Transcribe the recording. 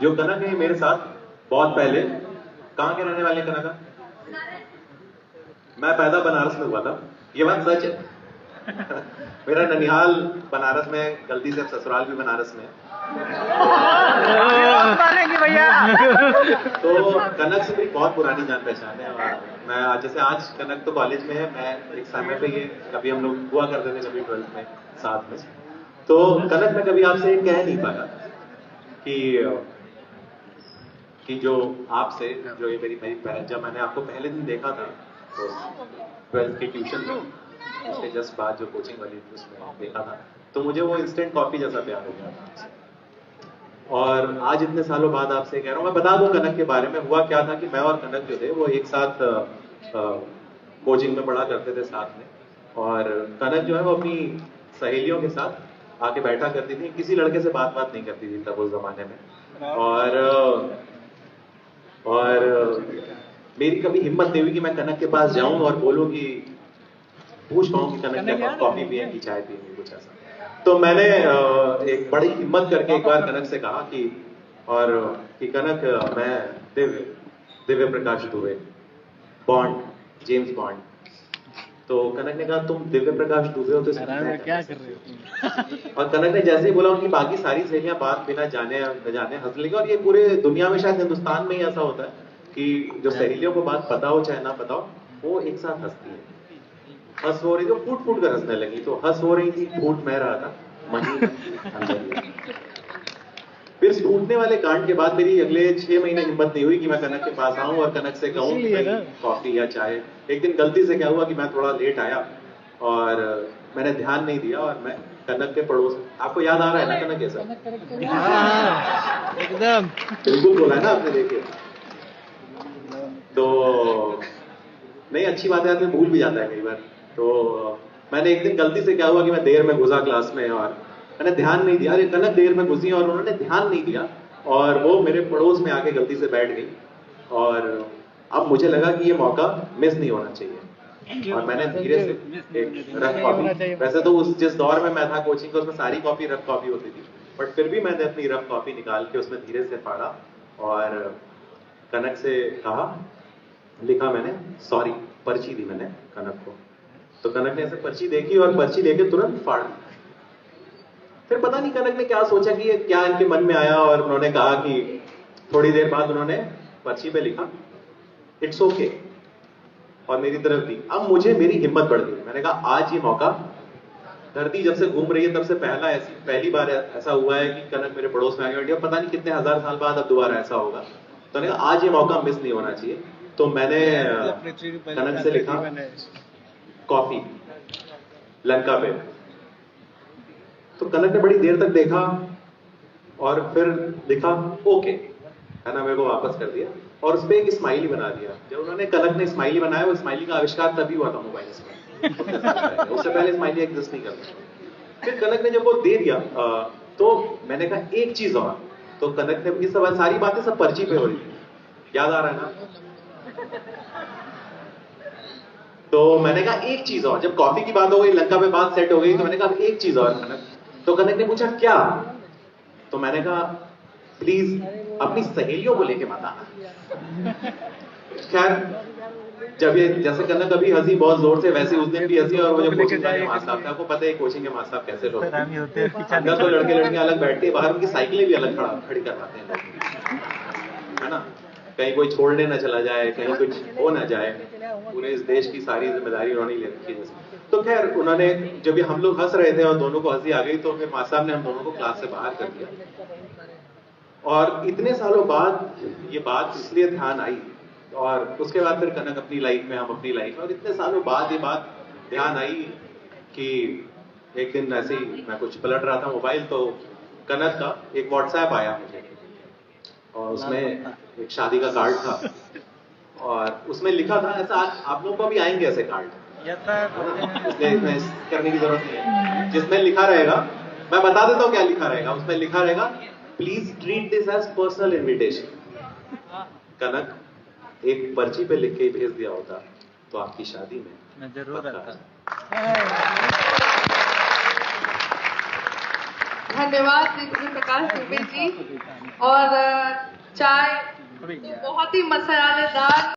जो कनक है मेरे साथ बहुत पहले, कहाँ के रहने वाले कनक? मैं पैदा बनारस में हुआ था, ये बात सच है। मेरा ननिहाल बनारस में, गलती से ससुराल भी बनारस में है। भैया तो कनक से मेरी बहुत पुरानी जान पहचान है। और मैं जैसे आज कनक तो कॉलेज में है, मैं एक समय पे ये कभी हम लोग हुआ करते थे कभी 12th में साथ में। तो कनक में कभी आपसे कह नहीं पाया कि जो आपसे जो ये मेरी मेरी जब मैंने आपको पहले दिन देखा था तो 12th के ट्यूशन में, उसके जस्ट बाद जो कोचिंग वाली थी उसमें देखा था, तो मुझे वो इंस्टेंट कॉफी जैसा प्यार हो गया था। और आज इतने सालों बाद आपसे कह रहा हूँ, मैं बता दूं कनक के बारे में हुआ क्या था कि मैं और कनक जो थे वो एक साथ कोचिंग में पढ़ा करते थे साथ में। और कनक जो है वो अपनी सहेलियों के साथ आके बैठा करती थी, किसी लड़के से बात नहीं करती थी तब उस जमाने में। और मेरी कभी हिम्मत नहीं हुई कि मैं कनक के पास जाऊं और बोलूं कि पूछ पाऊं कि कनक क्या कॉफी पिएंगी, चाय पिएंगी, कुछ ऐसा। तो मैंने एक बड़ी हिम्मत करके एक बार कनक से कहा कि कनक, मैं Divya Prakash Dubey, bond, James bond. तो कनक ने कहा तुम दिव्य प्रकाश दुबे हो तो क्या कर रहे हो? और कनक ने जैसे ही बोला उनकी बाकी सारी सहेलियां बात बिना जाने न जाने हंस लेंगे। और ये पूरे दुनिया में, शायद हिंदुस्तान में ही ऐसा होता है कि जो सहेलियों को बात पता हो चाहे ना पता हो, वो एक साथ हंसती है। हंस हो रही तो फूट फूट कर हंसने लगी, तो हंस हो रही थी, फूट मैं रहा था मनी अंदर। फिर इस टूटने वाले कांड के बाद मेरी अगले 6 महीने हिम्मत नहीं हुई कि मैं कनक के पास आऊं और कनक से कहूं कि भाई कॉफी या चाय। एक दिन गलती से क्या हुआ कि मैं थोड़ा लेट आया और मैंने ध्यान नहीं दिया और मैं कनक के पड़ोस, आपको याद आ रहा है ना कनक कैसा? एकदम बिल्कुल बोला है ना आपने, देखिए। तो नहीं, अच्छी बात है, आदमी भूल भी जाता है कई बार। तो मैंने एक दिन गलती से क्या हुआ कि मैं देर में घुसा क्लास में और मैंने ध्यान नहीं दिया, अरे कनक देर में घुसी और उन्होंने ध्यान नहीं दिया और वो मेरे पड़ोस में आके गलती से बैठ गई। और अब मुझे लगा कि ये मौका मिस नहीं होना चाहिए और मैंने धीरे से एक रफ कॉपी, वैसे तो उस जिस दौर में मैं था कोचिंग का उसमें सारी कॉपी रफ कॉपी होती थी, बट फिर भी मैंने अपनी रफ कॉपी निकाल के उसमें धीरे से फाड़ा और कनक से कहा, लिखा मैंने, सॉरी, पर्ची दी मैंने कनक को। तो कनक ने ऐसे पर्ची देखी और पर्ची लेके तुरंत फाड़ दी। फिर पता नहीं कनक ने क्या सोचा कि ये क्या इनके मन में आया और उन्होंने कहा कि थोड़ी देर बाद उन्होंने पर्ची पे लिखा इट्स ओके और मेरी तरफ दी। अब मुझे मेरी हिम्मत बढ़ गई, मैंने कहा आज ये मौका, धरती जब से घूम रही है तब से पहली बार ऐसा हुआ है कि कनक मेरे पड़ोस में आ गया, पता नहीं कितने हजार साल बाद अब दोबारा ऐसा होगा। तो मैंने कहा आज ये मौका मिस नहीं होना चाहिए। तो मैंने कनक से लिखा कॉफी लंका पे। तो कनक ने बड़ी देर तक देखा और फिर लिखा ओके, है ना, मेरे को वापस कर दिया और उस पर एक स्माइली बना दिया। जब उन्होंने कनक ने स्माइली बनाया, वो स्माइली का आविष्कार तभी हुआ था मोबाइल में, उससे पहले स्माइली एग्जिस्ट नहीं करता। फिर कनक ने जब वो दे दिया तो मैंने कहा एक चीज और। तो कनक ने, ये सब सारी बातें सब पर्ची पे हो रही थी, याद आ रहा है ना? तो मैंने कहा एक चीज और, जब कॉफी की बात हो गई, लंका पे बात सेट हो गई, तो मैंने कहा एक चीज और कनक। तो कनक ने पूछा क्या? तो मैंने कहा प्लीज अपनी सहेलियों को लेके मत आना। खैर, जब ये जैसे कनक अभी हंसी बहुत जोर से, वैसे उस दिन भी हंसी। और वो जो कोचिंग के मास्टर साहब थे, आपको पता है कोचिंग के मास्टर साहब कैसे लोग अंदर तो लड़के लड़कियां अलग बैठते हैं, बाहर उनकी साइकिलें भी अलग खड़ी करवाते हैं, है ना, कहीं कोई छोड़ने ना चला जाए, कहीं कुछ हो ना जाए। पूरे इस देश की सारी जिम्मेदारी उन्होंने ले रखी है। तो खैर, उन्होंने, जब भी हम लोग हंस रहे थे और दोनों को हंसी आ गई, तो फिर मास्टर साहब ने हम दोनों को क्लास से बाहर कर दिया। और इतने सालों बाद ये बात इसलिए ध्यान आई, और उसके बाद फिर कनक अपनी लाइफ में, हम अपनी लाइफ में, और इतने सालों बाद ये बात ध्यान आई कि एक दिन ऐसे ही मैं कुछ पलट रहा था मोबाइल, तो कनक का एक व्हाट्सएप आया मुझे और उसमें एक शादी का कार्ड था और उसमें लिखा था ऐसा, आप लोगों को भी आएंगे ऐसे कार्ड, इसलिए करने की जरूरत नहीं है। जिसमें लिखा रहेगा, मैं बता देता हूँ क्या लिखा रहेगा, उसमें लिखा रहेगा please treat this as personal invitation. Kanak एक पर्ची पे लिख के भेज दिया होता तो आपकी शादी में मैं जरूर आता। धन्यवाद श्री प्रकाश दुबे जी। और चाय बहुत ही मसालेदार